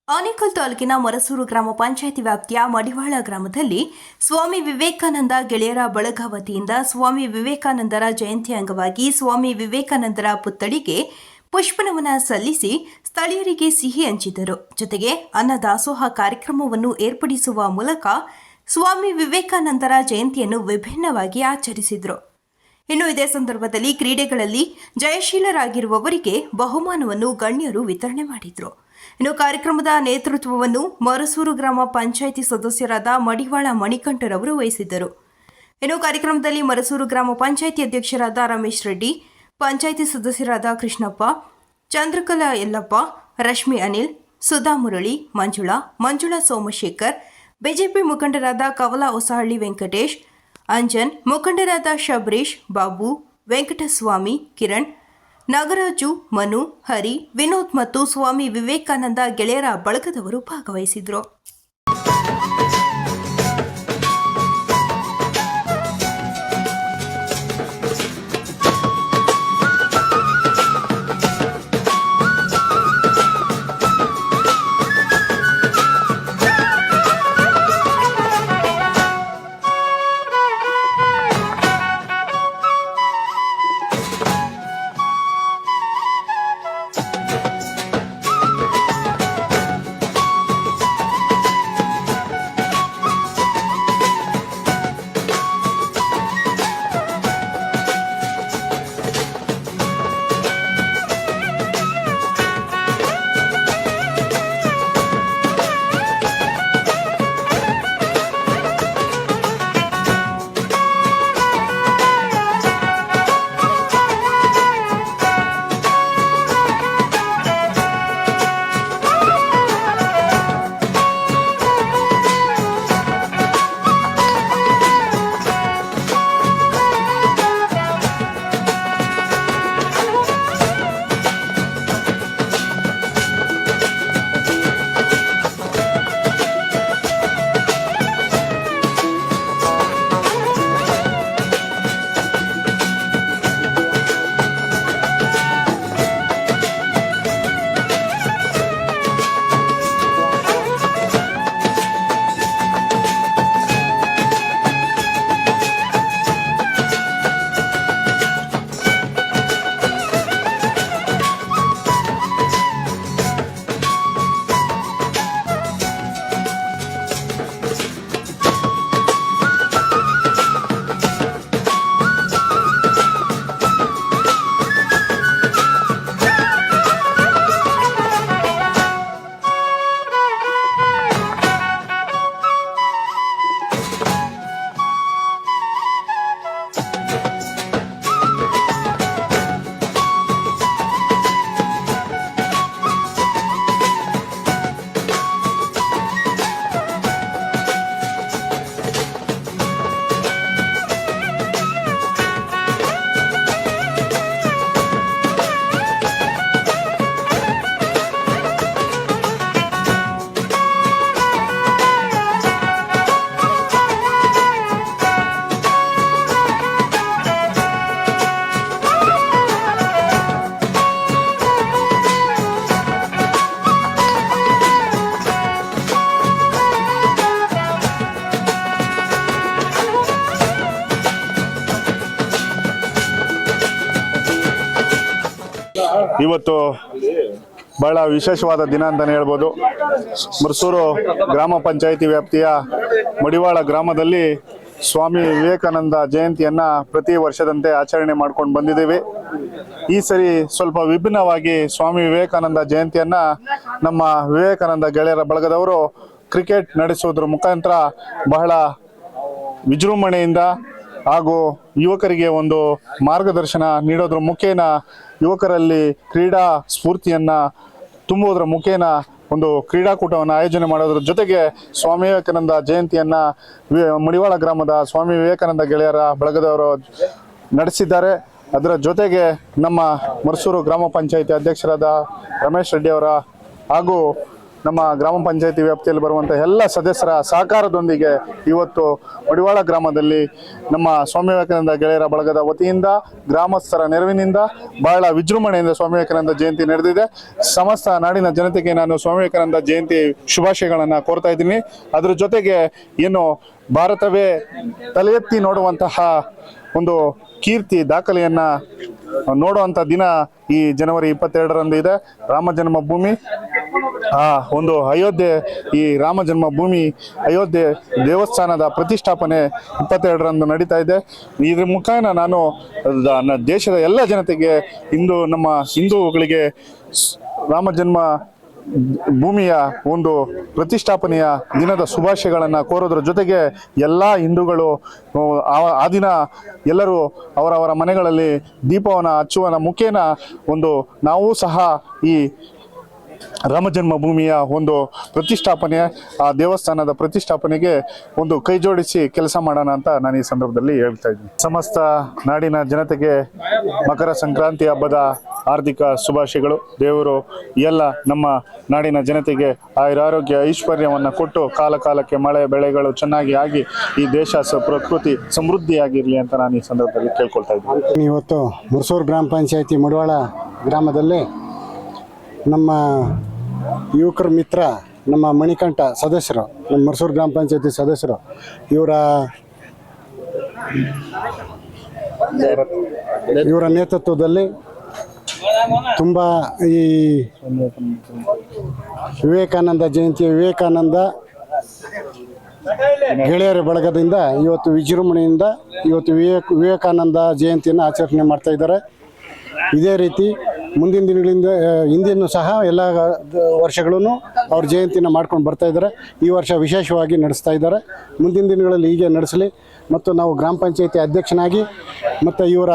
ಆನೇಕಲ್ ತಾಲೂಕಿನ ಮರಸೂರು ಗ್ರಾಮ ಪಂಚಾಯಿತಿ ವ್ಯಾಪ್ತಿಯ ಮಡಿವಾಳ ಗ್ರಾಮದಲ್ಲಿ ಸ್ವಾಮಿ ವಿವೇಕಾನಂದ ಗೆಳೆಯರ ಬಳಗ ವತಿಯಿಂದ ಸ್ವಾಮಿ ವಿವೇಕಾನಂದರ ಜಯಂತಿ ಅಂಗವಾಗಿ ಸ್ವಾಮಿ ವಿವೇಕಾನಂದರ ಪುತ್ಥಳಿಗೆ ಪುಷ್ಪನಮನ ಸಲ್ಲಿಸಿ ಸ್ಥಳೀಯರಿಗೆ ಸಿಹಿ ಹಂಚಿದರು. ಜೊತೆಗೆ ಅನ್ನದಾಸೋಹ ಕಾರ್ಯಕ್ರಮವನ್ನು ಏರ್ಪಡಿಸುವ ಮೂಲಕ ಸ್ವಾಮಿ ವಿವೇಕಾನಂದರ ಜಯಂತಿಯನ್ನು ವಿಭಿನ್ನವಾಗಿ ಆಚರಿಸಿದರು. ಇನ್ನು ಇದೇ ಸಂದರ್ಭದಲ್ಲಿ ಕ್ರೀಡೆಗಳಲ್ಲಿ ಜಯಶೀಲರಾಗಿರುವವರಿಗೆ ಬಹುಮಾನವನ್ನು ಗಣ್ಯರು ವಿತರಣೆ ಮಾಡಿದರು. ಇನ್ನು ಕಾರ್ಯಕ್ರಮದ ನೇತೃತ್ವವನ್ನು ಮರಸೂರು ಗ್ರಾಮ ಪಂಚಾಯಿತಿ ಸದಸ್ಯರಾದ ಮಡಿವಾಳ ಮಣಿಕಂಠರವರು ವಹಿಸಿದ್ದರು. ಇನ್ನು ಕಾರ್ಯಕ್ರಮದಲ್ಲಿ ಮರಸೂರು ಗ್ರಾಮ ಪಂಚಾಯಿತಿ ಅಧ್ಯಕ್ಷರಾದ ರಮೇಶ್ ರೆಡ್ಡಿ, ಪಂಚಾಯಿತಿ ಸದಸ್ಯರಾದ ಕೃಷ್ಣಪ್ಪ, ಚಂದ್ರಕಲಾ ಯಲ್ಲಪ್ಪ, ರಶ್ಮಿ ಅನಿಲ್, ಸುಧಾ ಮುರಳಿ, ಮಂಜುಳಾ ಸೋಮಶೇಖರ್, ಬಿಜೆಪಿ ಮುಖಂಡರಾದ ಕವಲ ಹೊಸಹಳ್ಳಿ ವೆಂಕಟೇಶ್, ಅಂಜನ್, ಮುಖಂಡರಾದ ಶಬರೀಶ್, ಬಾಬು, ವೆಂಕಟಸ್ವಾಮಿ, ಕಿರಣ್, ನಾಗರಾಜು, ಮನು, ಹರಿ, ವಿನೋದ್ ಮತ್ತು ಸ್ವಾಮಿ ವಿವೇಕಾನಂದ ಗೆಳೆಯರ ಬಳಗದವರು ಭಾಗವಹಿಸಿದರು. ಇವತ್ತು ಬಹಳ ವಿಶೇಷವಾದ ದಿನ ಅಂತಲೇ ಹೇಳ್ಬೋದು. ಮರಸೂರು ಗ್ರಾಮ ಪಂಚಾಯಿತಿ ವ್ಯಾಪ್ತಿಯ ಮಡಿವಾಳ ಗ್ರಾಮದಲ್ಲಿ ಸ್ವಾಮಿ ವಿವೇಕಾನಂದ ಜಯಂತಿಯನ್ನು ಪ್ರತಿ ವರ್ಷದಂತೆ ಆಚರಣೆ ಮಾಡ್ಕೊಂಡು ಬಂದಿದ್ದೀವಿ. ಈ ಸರಿ ಸ್ವಲ್ಪ ವಿಭಿನ್ನವಾಗಿ ಸ್ವಾಮಿ ವಿವೇಕಾನಂದ ಜಯಂತಿಯನ್ನು ನಮ್ಮ ವಿವೇಕಾನಂದ ಗೆಳೆಯರ ಬಳಗದವರು ಕ್ರಿಕೆಟ್ ನಡೆಸುವುದರ ಮುಖಾಂತರ ಬಹಳ ವಿಜೃಂಭಣೆಯಿಂದ ಹಾಗೂ ಯುವಕರಿಗೆ ಒಂದು ಮಾರ್ಗದರ್ಶನ ನೀಡೋದ್ರ ಮುಖೇನ ಯುವಕರಲ್ಲಿ ಕ್ರೀಡಾ ಸ್ಫೂರ್ತಿಯನ್ನು ತುಂಬುವುದರ ಮುಖೇನ ಒಂದು ಕ್ರೀಡಾಕೂಟವನ್ನು ಆಯೋಜನೆ ಮಾಡೋದ್ರ ಜೊತೆಗೆ ಸ್ವಾಮಿ ವಿವೇಕಾನಂದ ಜಯಂತಿಯನ್ನು ಮಡಿವಾಳ ಗ್ರಾಮದ ಸ್ವಾಮಿ ವಿವೇಕಾನಂದ ಗೆಳೆಯರ ಬಳಗದವರು ನಡೆಸಿದ್ದಾರೆ. ಅದರ ಜೊತೆಗೆ ನಮ್ಮ ಮರಸೂರು ಗ್ರಾಮ ಪಂಚಾಯಿತಿ ಅಧ್ಯಕ್ಷರಾದ ರಮೇಶ್ ರೆಡ್ಡಿ ಅವರ ಹಾಗೂ ನಮ್ಮ ಗ್ರಾಮ ಪಂಚಾಯತಿ ವ್ಯಾಪ್ತಿಯಲ್ಲಿ ಬರುವಂಥ ಎಲ್ಲ ಸದಸ್ಯರ ಸಹಕಾರದೊಂದಿಗೆ ಇವತ್ತು ಮಡಿವಾಳ ಗ್ರಾಮದಲ್ಲಿ ನಮ್ಮ ಸ್ವಾಮಿ ವಿವೇಕಾನಂದ ಗೆಳೆಯರ ಬಳಗದ ವತಿಯಿಂದ ಗ್ರಾಮಸ್ಥರ ನೆರವಿನಿಂದ ಬಹಳ ವಿಜೃಂಭಣೆಯಿಂದ ಸ್ವಾಮಿ ವಿವೇಕಾನಂದ ಜಯಂತಿ ನಡೆದಿದೆ. ಸಮಸ್ತ ನಾಡಿನ ಜನತೆಗೆ ನಾನು ಸ್ವಾಮಿ ವಿವೇಕಾನಂದ ಜಯಂತಿ ಶುಭಾಶಯಗಳನ್ನು ಕೋರ್ತಾ ಇದ್ದೀನಿ. ಅದರ ಜೊತೆಗೆ ಏನು ಭಾರತವೇ ತಲೆ ಎತ್ತಿ ನೋಡುವಂತಹ ಒಂದು ಕೀರ್ತಿ ದಾಖಲೆಯನ್ನ ನೋಡುವಂಥ ದಿನ ಈ ಜನವರಿ 22ರಂದು ಇದೆ. ರಾಮ ಜನ್ಮಭೂಮಿ ಒಂದು ಅಯೋಧ್ಯೆ, ಈ ರಾಮ ಜನ್ಮಭೂಮಿ ಅಯೋಧ್ಯೆ ದೇವಸ್ಥಾನದ ಪ್ರತಿಷ್ಠಾಪನೆ 22ರಂದು ನಡೀತಾ ಇದೆ. ಇದ್ರ ಮುಖಾಂತರ ನಾನು ದೇಶದ ಎಲ್ಲ ಜನತೆಗೆ ನಮ್ಮ ಹಿಂದೂಗಳಿಗೆ ರಾಮ ಜನ್ಮ ಭೂಮಿಯ ಒಂದು ಪ್ರತಿಷ್ಠಾಪನೆಯ ದಿನದ ಶುಭಾಶಯಗಳನ್ನು ಕೋರೋದ್ರ ಜೊತೆಗೆ ಎಲ್ಲ ಹಿಂದೂಗಳು ಆ ದಿನ ಎಲ್ಲರೂ ಅವರವರ ಮನೆಗಳಲ್ಲಿ ದೀಪವನ್ನು ಹಚ್ಚುವ ಮುಖೇನ ನಾವು ಸಹ ಈ ರಾಮ ಜನ್ಮಭೂಮಿಯ ಒಂದು ಪ್ರತಿಷ್ಠಾಪನೆ, ಆ ದೇವಸ್ಥಾನದ ಪ್ರತಿಷ್ಠಾಪನೆಗೆ ಕೈ ಜೋಡಿಸಿ ಕೆಲಸ ಮಾಡೋಣ ಅಂತ ನಾನು ಈ ಸಂದರ್ಭದಲ್ಲಿ ಹೇಳ್ತಾ ಇದ್ದೀನಿ. ಸಮಸ್ತ ನಾಡಿನ ಜನತೆಗೆ ಮಕರ ಸಂಕ್ರಾಂತಿ ಹಬ್ಬದ ಹಾರ್ದಿಕ ಶುಭಾಶಯಗಳು. ದೇವರು ಎಲ್ಲ ನಮ್ಮ ನಾಡಿನ ಜನತೆಗೆ ಆಯುರಾರೋಗ್ಯ ಐಶ್ವರ್ಯವನ್ನು ಕೊಟ್ಟು ಕಾಲಕ್ಕೆ ಮಳೆ ಬೆಳೆಗಳು ಚೆನ್ನಾಗಿ ಆಗಿ ಈ ದೇಶ ಪ್ರಕೃತಿ ಸಮೃದ್ಧಿಯಾಗಿರಲಿ ಅಂತ ನಾನು ಈ ಸಂದರ್ಭದಲ್ಲಿ ಕೇಳ್ಕೊಳ್ತಾ ಇದ್ದೀನಿ. ಇವತ್ತು ಮುರ್ಸೂರು ಗ್ರಾಮ ಪಂಚಾಯತಿ ಮಡಿವಾಳ ಗ್ರಾಮದಲ್ಲಿ ನಮ್ಮ ಯುವಕರ ಮಿತ್ರ ನಮ್ಮ ಮಣಿಕಂಠ ಸದಸ್ಯರು, ನಮ್ಮ ಮುರ್ಸೂರು ಗ್ರಾಮ ಪಂಚಾಯತಿ ಸದಸ್ಯರು, ಇವರ ನೇತೃತ್ವದಲ್ಲಿ ತುಂಬ ಈ ವಿವೇಕಾನಂದ ಜಯಂತಿ, ವಿವೇಕಾನಂದ ಗೆಳೆಯರ ಬಳಗದಿಂದ ಇವತ್ತು ವಿಜೃಂಭಣೆಯಿಂದ ಇವತ್ತು ವಿವೇಕಾನಂದ ಜಯಂತಿಯನ್ನು ಆಚರಣೆ ಮಾಡ್ತಾ ಇದ್ದಾರೆ. ಇದೇ ರೀತಿ ಮುಂದಿನ ದಿನಗಳಿಂದ ಹಿಂದಿನೂ ಸಹ ಎಲ್ಲ ವರ್ಷಗಳೂ ಅವ್ರ ಜಯಂತಿನ ಮಾಡ್ಕೊಂಡು ಬರ್ತಾ ಇದ್ದಾರೆ. ಈ ವರ್ಷ ವಿಶೇಷವಾಗಿ ನಡೆಸ್ತಾ ಇದ್ದಾರೆ. ಮುಂದಿನ ದಿನಗಳಲ್ಲಿ ಹೀಗೆ ನಡೆಸಲಿ ಮತ್ತು ನಾವು ಗ್ರಾಮ ಪಂಚಾಯತಿ ಅಧ್ಯಕ್ಷನಾಗಿ ಮತ್ತು ಇವರ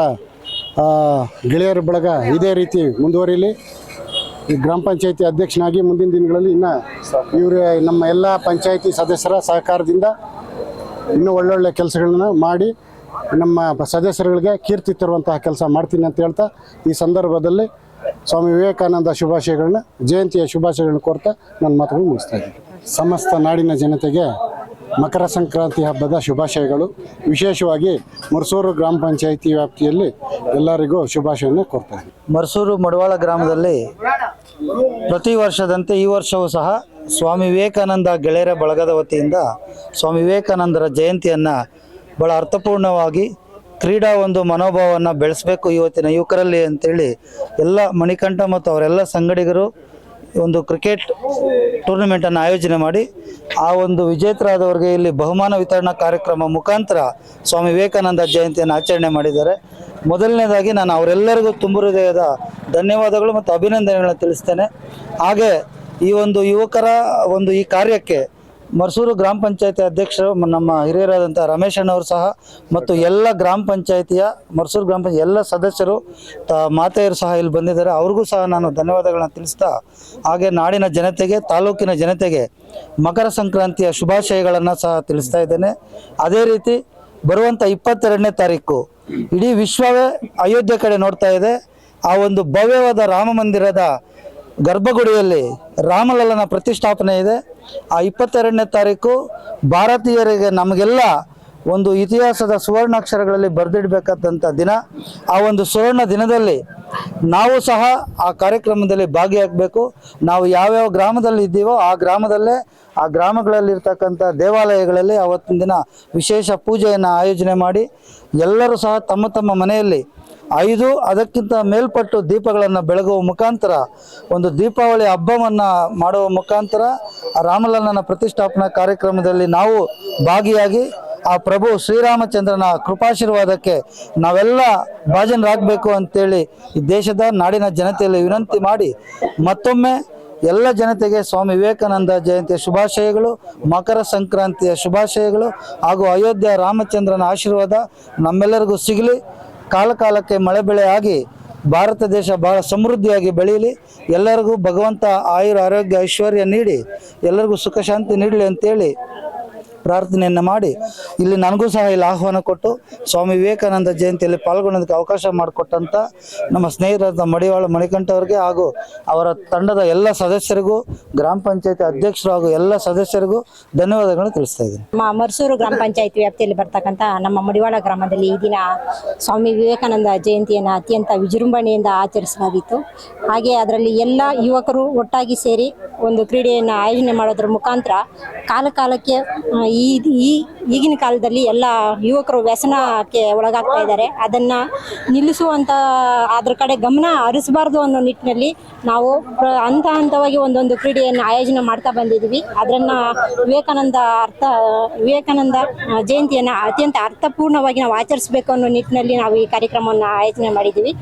ಗೆಳೆಯರ ಬಳಗ ಇದೇ ರೀತಿ ಮುಂದುವರಿಲಿ. ಈ ಗ್ರಾಮ ಪಂಚಾಯತಿ ಅಧ್ಯಕ್ಷನಾಗಿ ಮುಂದಿನ ದಿನಗಳಲ್ಲಿ ಇನ್ನು ಇವರು ನಮ್ಮ ಎಲ್ಲ ಪಂಚಾಯತಿ ಸದಸ್ಯರ ಸಹಕಾರದಿಂದ ಇನ್ನೂ ಒಳ್ಳೊಳ್ಳೆ ಕೆಲಸಗಳನ್ನ ಮಾಡಿ ನಮ್ಮ ಸದಸ್ಯರುಗಳಿಗೆ ಕೀರ್ತಿ ತರುವಂತಹ ಕೆಲಸ ಮಾಡ್ತೀನಿ ಅಂತ ಹೇಳ್ತಾ ಈ ಸಂದರ್ಭದಲ್ಲಿ ಸ್ವಾಮಿ ವಿವೇಕಾನಂದ ಜಯಂತಿಯ ಶುಭಾಶಯಗಳನ್ನ ಕೋರ್ತಾ ನನ್ನ ಮಾತುಗಳು ಮುಗಿಸ್ತಾ ಇದ್ದೀನಿ. ಸಮಸ್ತ ನಾಡಿನ ಜನತೆಗೆ ಮಕರ ಸಂಕ್ರಾಂತಿ ಹಬ್ಬದ ಶುಭಾಶಯಗಳು. ವಿಶೇಷವಾಗಿ ಮರ್ಸೂರು ಗ್ರಾಮ ಪಂಚಾಯಿತಿ ವ್ಯಾಪ್ತಿಯಲ್ಲಿ ಎಲ್ಲರಿಗೂ ಶುಭಾಶಯವನ್ನು ಕೋರ್ತಾ ಇದ್ದೀನಿ. ಮರ್ಸೂರು ಮಡಿವಾಳ ಗ್ರಾಮದಲ್ಲಿ ಪ್ರತಿ ವರ್ಷದಂತೆ ಈ ವರ್ಷವೂ ಸಹ ಸ್ವಾಮಿ ವಿವೇಕಾನಂದ ಗೆಳೆಯರ ಬಳಗದ ವತಿಯಿಂದ ಸ್ವಾಮಿ ವಿವೇಕಾನಂದರ ಜಯಂತಿಯನ್ನು ಭಾಳ ಅರ್ಥಪೂರ್ಣವಾಗಿ ಕ್ರೀಡಾ ಮನೋಭಾವವನ್ನು ಬೆಳೆಸಬೇಕು ಇವತ್ತಿನ ಯುವಕರಲ್ಲಿ ಅಂತೇಳಿ ಎಲ್ಲ ಮಣಿಕಂಠ ಮತ್ತು ಅವರೆಲ್ಲ ಸಂಗಡಿಗರು ಕ್ರಿಕೆಟ್ ಟೂರ್ನಮೆಂಟನ್ನು ಆಯೋಜನೆ ಮಾಡಿ ಆ ವಿಜೇತರಾದವರಿಗೆ ಇಲ್ಲಿ ಬಹುಮಾನ ವಿತರಣಾ ಕಾರ್ಯಕ್ರಮ ಮುಖಾಂತರ ಸ್ವಾಮಿ ವಿವೇಕಾನಂದ ಜಯಂತಿಯನ್ನು ಆಚರಣೆ ಮಾಡಿದ್ದಾರೆ. ಮೊದಲನೇದಾಗಿ ನಾನು ಅವರೆಲ್ಲರಿಗೂ ತುಂಬ ಹೃದಯದ ಧನ್ಯವಾದಗಳು ಮತ್ತು ಅಭಿನಂದನೆಗಳನ್ನು ತಿಳಿಸ್ತೇನೆ. ಹಾಗೆ ಈ ಯುವಕರ ಈ ಕಾರ್ಯಕ್ಕೆ ಮರ್ಸೂರು ಗ್ರಾಮ ಪಂಚಾಯತಿ ಅಧ್ಯಕ್ಷರು ನಮ್ಮ ಹಿರಿಯರಾದಂಥ ರಮೇಶ್ ಅಣ್ಣವರು ಸಹ ಮತ್ತು ಎಲ್ಲ ಗ್ರಾಮ ಪಂಚಾಯತಿಯ ಮರ್ಸೂರು ಗ್ರಾಮ ಪಂಚಾಯತ್ ಎಲ್ಲ ಸದಸ್ಯರು ಮಾತೆಯರು ಸಹ ಇಲ್ಲಿ ಬಂದಿದ್ದಾರೆ. ಅವ್ರಿಗೂ ಸಹ ನಾನು ಧನ್ಯವಾದಗಳನ್ನ ತಿಳಿಸ್ತಾ ಹಾಗೆ ನಾಡಿನ ಜನತೆಗೆ, ತಾಲೂಕಿನ ಜನತೆಗೆ ಮಕರ ಸಂಕ್ರಾಂತಿಯ ಶುಭಾಶಯಗಳನ್ನು ಸಹ ತಿಳಿಸ್ತಾ ಇದ್ದೇನೆ. ಅದೇ ರೀತಿ ಬರುವಂಥ 22ನೇ ತಾರೀಕು ಇಡೀ ವಿಶ್ವವೇ ಅಯೋಧ್ಯೆ ಕಡೆ ನೋಡ್ತಾ ಇದೆ. ಆ ಭವ್ಯವಾದ ರಾಮ ಮಂದಿರದ ಗರ್ಭಗುಡಿಯಲ್ಲಿ ರಾಮಲಲ್ಲನ ಪ್ರತಿಷ್ಠಾಪನೆ ಇದೆ. ಆ 22ನೇ ತಾರೀಕು ಭಾರತೀಯರಿಗೆ ನಮಗೆಲ್ಲ ಇತಿಹಾಸದ ಸುವರ್ಣಾಕ್ಷರಗಳಲ್ಲಿ ಬರೆದಿಡಬೇಕಾದಂಥ ದಿನ. ಆ ಸುವರ್ಣ ದಿನದಲ್ಲಿ ನಾವು ಸಹ ಆ ಕಾರ್ಯಕ್ರಮದಲ್ಲಿ ಭಾಗಿಯಾಗಬೇಕು. ನಾವು ಯಾವ್ಯಾವ ಗ್ರಾಮದಲ್ಲಿ ಇದ್ದೀವೋ ಆ ಗ್ರಾಮದಲ್ಲೇ ಆ ಗ್ರಾಮಗಳಲ್ಲಿರ್ತಕ್ಕಂಥ ದೇವಾಲಯಗಳಲ್ಲಿ ಆವತ್ತಿನ ದಿನ ವಿಶೇಷ ಪೂಜೆಯನ್ನು ಆಯೋಜನೆ ಮಾಡಿ ಎಲ್ಲರೂ ಸಹ ತಮ್ಮ ತಮ್ಮ ಮನೆಯಲ್ಲಿ 5 ಅದಕ್ಕಿಂತ ಮೇಲ್ಪಟ್ಟು ದೀಪಗಳನ್ನು ಬೆಳಗುವ ಮುಖಾಂತರ ದೀಪಾವಳಿ ಹಬ್ಬವನ್ನು ಮಾಡುವ ಮುಖಾಂತರ ರಾಮಲಲ್ಲನ ಪ್ರತಿಷ್ಠಾಪನಾ ಕಾರ್ಯಕ್ರಮದಲ್ಲಿ ನಾವು ಭಾಗಿಯಾಗಿ ಆ ಪ್ರಭು ಶ್ರೀರಾಮಚಂದ್ರನ ಕೃಪಾಶೀರ್ವಾದಕ್ಕೆ ನಾವೆಲ್ಲ ಭಾಜನರಾಗಬೇಕು ಅಂತೇಳಿ ಈ ದೇಶದ ನಾಡಿನ ಜನತೆಯಲ್ಲಿ ವಿನಂತಿ ಮಾಡಿ ಮತ್ತೊಮ್ಮೆ ಎಲ್ಲ ಜನತೆಗೆ ಸ್ವಾಮಿ ವಿವೇಕಾನಂದ ಜಯಂತಿಯ ಶುಭಾಶಯಗಳು, ಮಕರ ಸಂಕ್ರಾಂತಿಯ ಶುಭಾಶಯಗಳು ಹಾಗೂ ಅಯೋಧ್ಯೆ ರಾಮಚಂದ್ರನ ಆಶೀರ್ವಾದ ನಮ್ಮೆಲ್ಲರಿಗೂ ಸಿಗಲಿ. ಕಾಲಕ್ಕೆ ಮಳೆ ಬೆಳೆ ಆಗಿ ಭಾರತ ದೇಶ ಬಹಳ ಸಮೃದ್ಧಿಯಾಗಿ ಬೆಳೀಲಿ. ಎಲ್ಲರಿಗೂ ಭಗವಂತ ಆಯುರ ಆರೋಗ್ಯ ಐಶ್ವರ್ಯ ನೀಡಿ ಎಲ್ಲರಿಗೂ ಸುಖ ಶಾಂತಿ ನೀಡಲಿ ಅಂತೇಳಿ ಪ್ರಾರ್ಥನೆಯನ್ನು ಮಾಡಿ ಇಲ್ಲಿ ನನಗೂ ಸಹ ಇಲ್ಲಿ ಆಹ್ವಾನ ಕೊಟ್ಟು ಸ್ವಾಮಿ ವಿವೇಕಾನಂದ ಜಯಂತಿಯಲ್ಲಿ ಪಾಲ್ಗೊಳ್ಳೋದಕ್ಕೆ ಅವಕಾಶ ಮಾಡಿಕೊಟ್ಟಂಥ ನಮ್ಮ ಸ್ನೇಹಿತರಾದ ಮಡಿವಾಳ ಮಣಿಕಂಠ ಅವರಿಗೆ ಹಾಗೂ ಅವರ ತಂಡದ ಎಲ್ಲ ಸದಸ್ಯರಿಗೂ ಗ್ರಾಮ ಪಂಚಾಯತಿ ಅಧ್ಯಕ್ಷರು ಹಾಗೂ ಎಲ್ಲ ಸದಸ್ಯರಿಗೂ ಧನ್ಯವಾದಗಳನ್ನು ತಿಳಿಸ್ತಾ ಇದ್ದೀನಿ. ಮರ್ಸೂರು ಗ್ರಾಮ ಪಂಚಾಯತ್ ವ್ಯಾಪ್ತಿಯಲ್ಲಿ ಬರ್ತಕ್ಕಂಥ ನಮ್ಮ ಮಡಿವಾಳ ಗ್ರಾಮದಲ್ಲಿ ಈ ದಿನ ಸ್ವಾಮಿ ವಿವೇಕಾನಂದ ಜಯಂತಿಯನ್ನು ಅತ್ಯಂತ ವಿಜೃಂಭಣೆಯಿಂದ ಆಚರಿಸಲಾಗಿತ್ತು. ಹಾಗೆ ಅದರಲ್ಲಿ ಎಲ್ಲ ಯುವಕರು ಒಟ್ಟಾಗಿ ಸೇರಿ ಒಂದು ಕ್ರೀಡೆಯನ್ನು ಆಯೋಜನೆ ಮಾಡೋದ್ರ ಮುಖಾಂತರ ಕಾಲಕ್ಕೆ ಈಗಿನ ಕಾಲದಲ್ಲಿ ಎಲ್ಲ ಯುವಕರು ವ್ಯಸನಕ್ಕೆ ಒಳಗಾಗ್ತಾ ಇದ್ದಾರೆ. ಅದನ್ನು ನಿಲ್ಲಿಸುವಂಥ ಅದ್ರ ಕಡೆ ಗಮನ ಹರಿಸಬಾರ್ದು ಅನ್ನೋ ನಿಟ್ಟಿನಲ್ಲಿ ನಾವು ಹಂತವಾಗಿ ಒಂದೊಂದು ಕ್ರೀಡೆಯನ್ನು ಆಯೋಜನೆ ಮಾಡ್ತಾ ಬಂದಿದ್ದೀವಿ. ಅದನ್ನು ವಿವೇಕಾನಂದ ಜಯಂತಿಯನ್ನು ಅತ್ಯಂತ ಅರ್ಥಪೂರ್ಣವಾಗಿ ನಾವು ಆಚರಿಸಬೇಕು ಅನ್ನೋ ನಿಟ್ಟಿನಲ್ಲಿ ನಾವು ಈ ಕಾರ್ಯಕ್ರಮವನ್ನು ಆಯೋಜನೆ ಮಾಡಿದ್ದೀವಿ.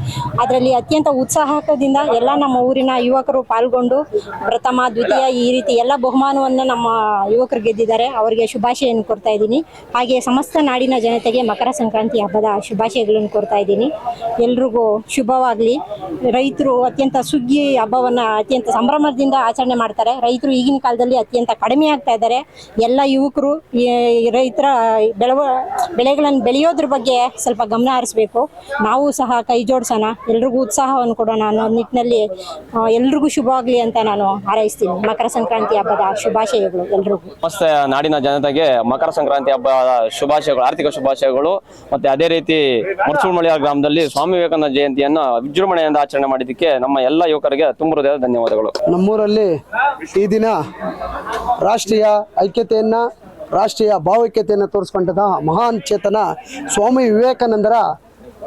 ಅದರಲ್ಲಿ ಅತ್ಯಂತ ಉತ್ಸಾಹದಿಂದ ಎಲ್ಲ ನಮ್ಮ ಊರಿನ ಯುವಕರು ಪಾಲ್ಗೊಂಡು ಪ್ರಥಮ ದ್ವಿತೀಯ ಈ ರೀತಿ ಎಲ್ಲ ಬಹುಮಾನವನ್ನು ನಮ್ಮ ಯುವಕರು ಗೆದ್ದಿದ್ದಾರೆ. ಅವರಿಗೆ ಶುಭಾಶಯವನ್ನು ಕೊಡ್ತಾ ಇದ್ದೀನಿ. ಹಾಗೆ ಸಮಸ್ತ ನಾಡಿನ ಜನತೆಗೆ ಮಕರ ಸಂಕ್ರಾಂತಿ ಹಬ್ಬದ ಶುಭಾಶಯಗಳನ್ನು ಕೊಡ್ತಾ ಇದ್ದೀನಿ. ಎಲ್ರಿಗೂ ಶುಭವಾಗಲಿ. ರೈತರು ಅತ್ಯಂತ ಸುಗ್ಗಿ ಹಬ್ಬವನ್ನು ಅತ್ಯಂತ ಸಂಭ್ರಮದಿಂದ ಆಚರಣೆ ಮಾಡ್ತಾರೆ. ರೈತರು ಈಗಿನ ಕಾಲದಲ್ಲಿ ಅತ್ಯಂತ ಕಡಿಮೆ ಆಗ್ತಾ ಇದ್ದಾರೆ. ಎಲ್ಲ ಯುವಕರು ಈ ರೈತರ ಬೆಳೆಗಳನ್ನು ಬೆಳೆಯೋದ್ರ ಬಗ್ಗೆ ಸ್ವಲ್ಪ ಗಮನ ಹರಿಸಬೇಕು. ನಾವು ಸಹ ಕೈ ಜೋಡಿಸೋಣ, ಎಲ್ರಿಗೂ ಉತ್ಸಾಹವನ್ನು ಕೊಡೋಣ ಅನ್ನೋ ನಿಟ್ಟಿನಲ್ಲಿ ಎಲ್ರಿಗೂ ಶುಭವಾಗಲಿ ಅಂತ ನಾನು ಹಾರೈಸ್ತೀನಿ. ಮಕರ ಸಂಕ್ರಾಂತಿ ಹಬ್ಬದ ಶುಭಾಶಯಗಳು ಎಲ್ರಿಗೂ. ಸಮಸ್ತ ನಾಡಿನ ಜನತೆಗೆ ಮಕರ ಸಂಕ್ರಾಂತಿ ಹಬ್ಬದ ಶುಭಾಶಯಗಳು, ಆರ್ಥಿಕ ಶುಭಾಶಯಗಳು. ಮತ್ತೆ ಅದೇ ರೀತಿ ಮರ್ಸೂರು ಮಡಿವಾಳ ಗ್ರಾಮದಲ್ಲಿ ಸ್ವಾಮಿ ವಿವೇಕಾನಂದ ಜಯಂತಿಯನ್ನು ವಿಜೃಂಭಣೆಯಿಂದ ಆಚರಣೆ ಮಾಡಿದ್ದಕ್ಕೆ ನಮ್ಮ ಎಲ್ಲ ಯುವಕರಿಗೆ ತುಂಬ ಹೃದಯದ ಧನ್ಯವಾದಗಳು. ನಮ್ಮೂರಲ್ಲಿ ಈ ದಿನ ರಾಷ್ಟ್ರೀಯ ಐಕ್ಯತೆಯನ್ನ, ರಾಷ್ಟ್ರೀಯ ಭಾವೈಕ್ಯತೆಯನ್ನು ತೋರಿಸ್ಕೊಂಡಂತಹ ಮಹಾನ್ ಚೇತನ ಸ್ವಾಮಿ ವಿವೇಕಾನಂದರ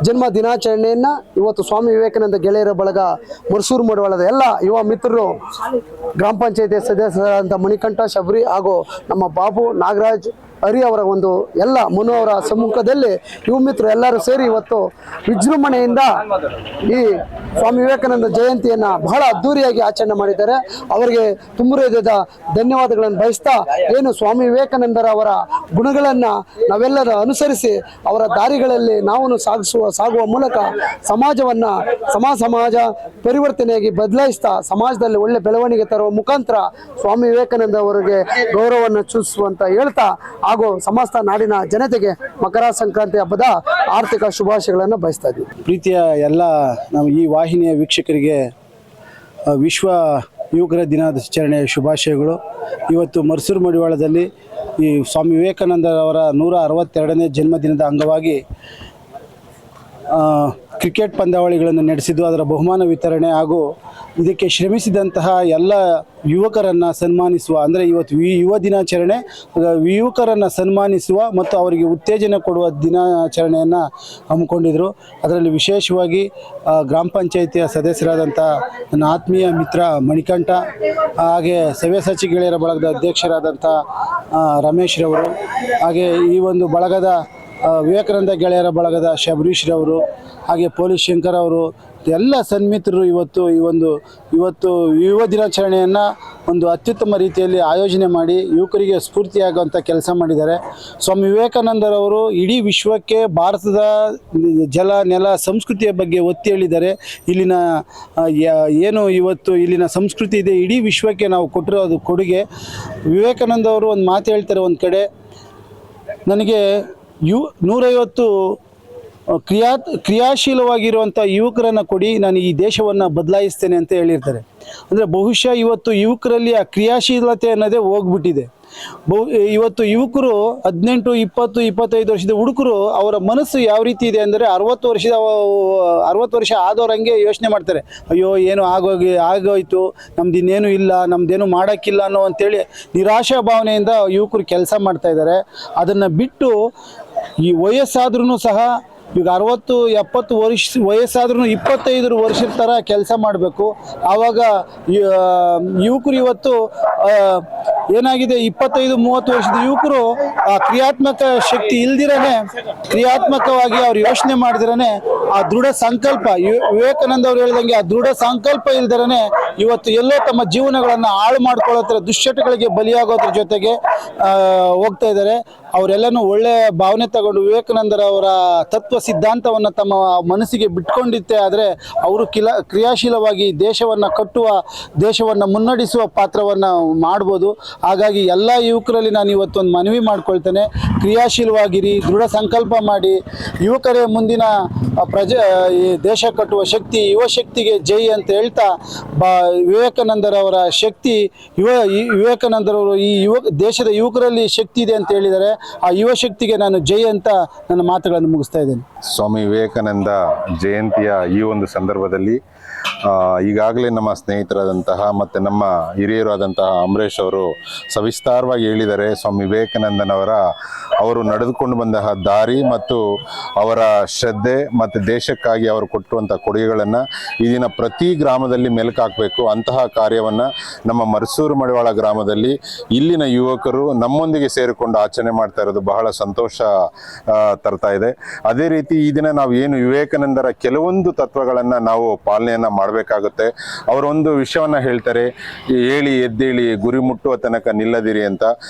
ಜನ್ಮ ದಿನಾಚರಣೆಯನ್ನು ಇವತ್ತು ಸ್ವಾಮಿ ವಿವೇಕಾನಂದ ಗೆಳೆಯರ ಬಳಗ ಮರ್ಸೂರು ಮಡಿವಾಳದ ಎಲ್ಲ ಯುವ ಮಿತ್ರರು, ಗ್ರಾಮ ಪಂಚಾಯತಿ ಸದಸ್ಯರಾದಂಥ ಮಣಿಕಂಠ, ಶಬರಿ ಹಾಗೂ ನಮ್ಮ ಬಾಬು, ನಾಗರಾಜ್, ಹರಿ ಅವರ ಒಂದು ಎಲ್ಲ ಮನು ಅವರ ಸಮ್ಮುಖದಲ್ಲಿ ಯುವ ಮಿತ್ರರು ಎಲ್ಲರೂ ಸೇರಿ ಇವತ್ತು ವಿಜೃಂಭಣೆಯಿಂದ ಈ ಸ್ವಾಮಿ ವಿವೇಕಾನಂದ ಜಯಂತಿಯನ್ನು ಬಹಳ ಅದ್ದೂರಿಯಾಗಿ ಆಚರಣೆ ಮಾಡಿದ್ದಾರೆ. ಅವರಿಗೆ ತುಂಬ ಹೃದಯದ ಧನ್ಯವಾದಗಳನ್ನು ಬಯಸ್ತಾ, ಏನು ಸ್ವಾಮಿ ವಿವೇಕಾನಂದರ ಅವರ ಗುಣಗಳನ್ನು ನಾವೆಲ್ಲರೂ ಅನುಸರಿಸಿ ಅವರ ದಾರಿಗಳಲ್ಲಿ ನಾವು ಸಾಗುವ ಮೂಲಕ ಸಮಾಜವನ್ನು ಸಮಾಜ ಪರಿವರ್ತನೆಯಾಗಿ ಬದಲಾಯಿಸ್ತಾ ಸಮಾಜದಲ್ಲಿ ಒಳ್ಳೆ ಬೆಳವಣಿಗೆ ತರುವ ಮುಖಾಂತರ ಸ್ವಾಮಿ ವಿವೇಕಾನಂದ ಅವರಿಗೆ ಗೌರವವನ್ನು ಸೂಚಿಸುವಂತ ಹೇಳ್ತಾ, ಹಾಗೂ ಸಮಸ್ತ ನಾಡಿನ ಜನತೆಗೆ ಮಕರ ಸಂಕ್ರಾಂತಿ ಹಬ್ಬದ ಆರ್ಥಿಕ ಶುಭಾಶಯಗಳನ್ನು ಬಯಸ್ತಾ ಇದ್ದೀವಿ. ಪ್ರೀತಿಯ ಎಲ್ಲ ನಮ್ಮ ಈ ವಾಹಿನಿಯ ವೀಕ್ಷಕರಿಗೆ ವಿಶ್ವ ಯುವಕರ ದಿನಾಚರಣೆಯ ಶುಭಾಶಯಗಳು. ಇವತ್ತು ಮರ್ಸೂರು ಮಡಿವಾಳದಲ್ಲಿ ಈ ಸ್ವಾಮಿ ವಿವೇಕಾನಂದರವರ 162ನೇ ಜನ್ಮದಿನದ ಅಂಗವಾಗಿ ಕ್ರಿಕೆಟ್ ಪಂದ್ಯಾವಳಿಗಳನ್ನು ನಡೆಸಿದ್ದು, ಅದರ ಬಹುಮಾನ ವಿತರಣೆ ಹಾಗೂ ಇದಕ್ಕೆ ಶ್ರಮಿಸಿದಂತಹ ಎಲ್ಲ ಯುವಕರನ್ನು ಸನ್ಮಾನಿಸುವ, ಅಂದರೆ ಇವತ್ತು ಯುವ ದಿನಾಚರಣೆ, ಯುವಕರನ್ನು ಸನ್ಮಾನಿಸುವ ಮತ್ತು ಅವರಿಗೆ ಉತ್ತೇಜನ ಕೊಡುವ ದಿನಾಚರಣೆಯನ್ನು ಹಮ್ಮಿಕೊಂಡಿದ್ದರು. ಅದರಲ್ಲಿ ವಿಶೇಷವಾಗಿ ಗ್ರಾಮ ಪಂಚಾಯಿತಿಯ ಸದಸ್ಯರಾದಂಥ ನನ್ನ ಆತ್ಮೀಯ ಮಿತ್ರ ಮಣಿಕಂಠ, ಹಾಗೆ ಸವ್ಯಸಾಚಿ ಗೆಳೆಯರ ಬಳಗದ ಅಧ್ಯಕ್ಷರಾದಂಥ ರಮೇಶ್ರವರು, ಹಾಗೆ ಈ ಒಂದು ಬಳಗದ ವಿವೇಕಾನಂದ ಗೆಳೆಯರ ಬಳಗದ ಶಬರೀಶ್ರವರು, ಹಾಗೆ ಪೊಲೀಸ್ ಶಂಕರ್ ಅವರು, ಎಲ್ಲ ಸನ್ಮಿತ್ರರು ಇವತ್ತು ಯುವ ದಿನಾಚರಣೆಯನ್ನು ಒಂದು ಅತ್ಯುತ್ತಮ ರೀತಿಯಲ್ಲಿ ಆಯೋಜನೆ ಮಾಡಿ ಯುವಕರಿಗೆ ಸ್ಫೂರ್ತಿಯಾಗುವಂಥ ಕೆಲಸ ಮಾಡಿದ್ದಾರೆ. ಸ್ವಾಮಿ ವಿವೇಕಾನಂದರವರು ಇಡೀ ವಿಶ್ವಕ್ಕೆ ಭಾರತದ ಜಲ, ನೆಲ, ಸಂಸ್ಕೃತಿಯ ಬಗ್ಗೆ ಒತ್ತಿ ಹೇಳಿದ್ದಾರೆ. ಇಲ್ಲಿನ ಏನು ಇವತ್ತು ಇಲ್ಲಿನ ಸಂಸ್ಕೃತಿ ಇದೆ, ಇಡೀ ವಿಶ್ವಕ್ಕೆ ನಾವು ಕೊಟ್ಟಿರೋದು ಕೊಡುಗೆ. ವಿವೇಕಾನಂದ ಅವರು ಒಂದು ಮಾತು ಹೇಳ್ತಾರೆ, ಒಂದು ಕಡೆ ನನಗೆ 150 ಕ್ರಿಯಾಶೀಲವಾಗಿರುವಂಥ ಯುವಕರನ್ನು ಕೊಡಿ, ನಾನು ಈ ದೇಶವನ್ನು ಬದಲಾಯಿಸ್ತೇನೆ ಅಂತ ಹೇಳಿರ್ತಾರೆ. ಅಂದರೆ ಬಹುಶಃ ಇವತ್ತು ಯುವಕರಲ್ಲಿ ಆ ಕ್ರಿಯಾಶೀಲತೆ ಅನ್ನೋದೇ ಹೋಗ್ಬಿಟ್ಟಿದೆ. ಇವತ್ತು ಯುವಕರು 18, 20, 25 ವರ್ಷದ ಹುಡುಗರು ಅವರ ಮನಸ್ಸು ಯಾವ ರೀತಿ ಇದೆ ಅಂದರೆ 60 ವರ್ಷ ಆದವ್ರಂಗೆ ಯೋಚನೆ ಮಾಡ್ತಾರೆ. ಅಯ್ಯೋ ಏನು ಆಗೋಯ್ತು, ನಮ್ದು ಇನ್ನೇನು ಇಲ್ಲ, ನಮ್ದೇನು ಮಾಡೋಕ್ಕಿಲ್ಲ ಅನ್ನೋ ಅಂತೇಳಿ ನಿರಾಶಾ ಭಾವನೆಯಿಂದ ಯುವಕರು ಕೆಲಸ ಮಾಡ್ತಾ ಇದ್ದಾರೆ. ಅದನ್ನು ಬಿಟ್ಟು ಈ ವಯಸ್ಸಾದ್ರೂ ಸಹ ಈಗ 60, 70 ವರ್ಷ ವಯಸ್ಸಾದ್ರೂ 25 ವರ್ಷದ ಥರ ಕೆಲಸ ಮಾಡಬೇಕು. ಆವಾಗ ಯುವಕರು ಇವತ್ತು ಏನಾಗಿದೆ, 25, 30 ವರ್ಷದ ಯುವಕರು ಆ ಕ್ರಿಯಾತ್ಮಕ ಶಕ್ತಿ ಇಲ್ದಿರನೇ, ಕ್ರಿಯಾತ್ಮಕವಾಗಿ ಅವ್ರು ಯೋಚನೆ ಮಾಡಿದ್ರೇ, ಆ ದೃಢ ಸಂಕಲ್ಪ, ವಿವೇಕಾನಂದ ಅವ್ರು ಹೇಳ್ದಂಗೆ ಆ ದೃಢ ಸಂಕಲ್ಪ ಇಲ್ದಿರನೇ ಇವತ್ತು ಎಲ್ಲೋ ತಮ್ಮ ಜೀವನಗಳನ್ನು ಹಾಳು ಮಾಡ್ಕೊಳ್ಳೋ ದುಶ್ಚಟಗಳಿಗೆ ಬಲಿಯಾಗೋದ್ರ ಜೊತೆಗೆ ಹೋಗ್ತಾ ಇದ್ದಾರೆ. ಅವರೆಲ್ಲನೂ ಒಳ್ಳೆ ಭಾವನೆ ತಗೊಂಡು ವಿವೇಕಾನಂದರವರ ತತ್ವ ಸಿದ್ಧಾಂತವನ್ನು ತಮ್ಮ ಮನಸ್ಸಿಗೆ ಬಿಟ್ಕೊಂಡಿದ್ದೆ ಆದರೆ ಅವರು ಕ್ರಿಯಾಶೀಲವಾಗಿ ದೇಶವನ್ನು ಕಟ್ಟುವ, ದೇಶವನ್ನು ಮುನ್ನಡೆಸುವ ಪಾತ್ರವನ್ನು ಮಾಡ್ಬೋದು. ಹಾಗಾಗಿ ಎಲ್ಲ ಯುವಕರಲ್ಲಿ ನಾನು ಇವತ್ತೊಂದು ಮನವಿ ಮಾಡ್ಕೊಂಡು ಕೇಳ್ಕೊಳ್ತೇನೆ. ಕ್ರಿಯಾಶೀಲವಾಗಿರಿ, ದೃಢ ಸಂಕಲ್ಪ ಮಾಡಿ, ಯುವಕರೇ ಮುಂದಿನ ಈ ದೇಶ ಕಟ್ಟುವ ಶಕ್ತಿ, ಯುವ ಶಕ್ತಿಗೆ ಜೈ ಅಂತ ಹೇಳ್ತಾ ವಿವೇಕಾನಂದರವರ ಶಕ್ತಿ, ವಿವೇಕಾನಂದರವರು ಈ ದೇಶದ ಯುವಕರಲ್ಲಿ ಶಕ್ತಿ ಇದೆ ಅಂತ ಹೇಳಿದ್ದಾರೆ. ಆ ಯುವ ಶಕ್ತಿಗೆ ನಾನು ಜೈ ಅಂತ ನನ್ನ ಮಾತುಗಳನ್ನು ಮುಗಿಸ್ತಾ ಇದ್ದೇನೆ. ಸ್ವಾಮಿ ವಿವೇಕಾನಂದ ಜಯಂತಿಯ ಈ ಒಂದು ಸಂದರ್ಭದಲ್ಲಿ ಈಗಾಗಲೇ ನಮ್ಮ ಸ್ನೇಹಿತರಾದಂತಹ ಮತ್ತು ನಮ್ಮ ಹಿರಿಯರಾದಂತಹ ಅಂಬರೀಷ್ ಅವರು ಸವಿಸ್ತಾರವಾಗಿ ಹೇಳಿದ್ದಾರೆ. ಸ್ವಾಮಿ ಅವರು ನಡೆದುಕೊಂಡು ಬಂತಹ ದಾರಿ ಮತ್ತು ಅವರ ಶ್ರದ್ಧೆ ಮತ್ತು ದೇಶಕ್ಕಾಗಿ ಅವರು ಕೊಟ್ಟುವಂಥ ಕೊಡುಗೆಗಳನ್ನು ಈ ದಿನ ಪ್ರತಿ ಗ್ರಾಮದಲ್ಲಿ ಮೆಲುಕು ಹಾಕಬೇಕು. ಅಂತಹ ಕಾರ್ಯವನ್ನು ನಮ್ಮ ಮರಸೂರು ಮಡಿವಾಳ ಗ್ರಾಮದಲ್ಲಿ ಇಲ್ಲಿನ ಯುವಕರು ನಮ್ಮೊಂದಿಗೆ ಸೇರಿಕೊಂಡು ಆಚರಣೆ ಮಾಡ್ತಾ ಇರೋದು ಬಹಳ ಸಂತೋಷ ತರ್ತಾ ಇದೆ. ಅದೇ ರೀತಿ ಈ ದಿನ ನಾವು ಏನು ವಿವೇಕಾನಂದರ ಕೆಲವೊಂದು ತತ್ವಗಳನ್ನು ನಾವು ಪಾಲನೆಯನ್ನು ಮಾಡಬೇಕಾಗುತ್ತೆ. ಅವರೊಂದು ವಿಷಯವನ್ನು ಹೇಳ್ತಾರೆ, ಹೇಳಿ ಎದ್ದೇಳಿ ಗುರಿ ಮುಟ್ಟುವ ತನಕ ನಿಲ್ಲದಿರಿ ಅಂತ.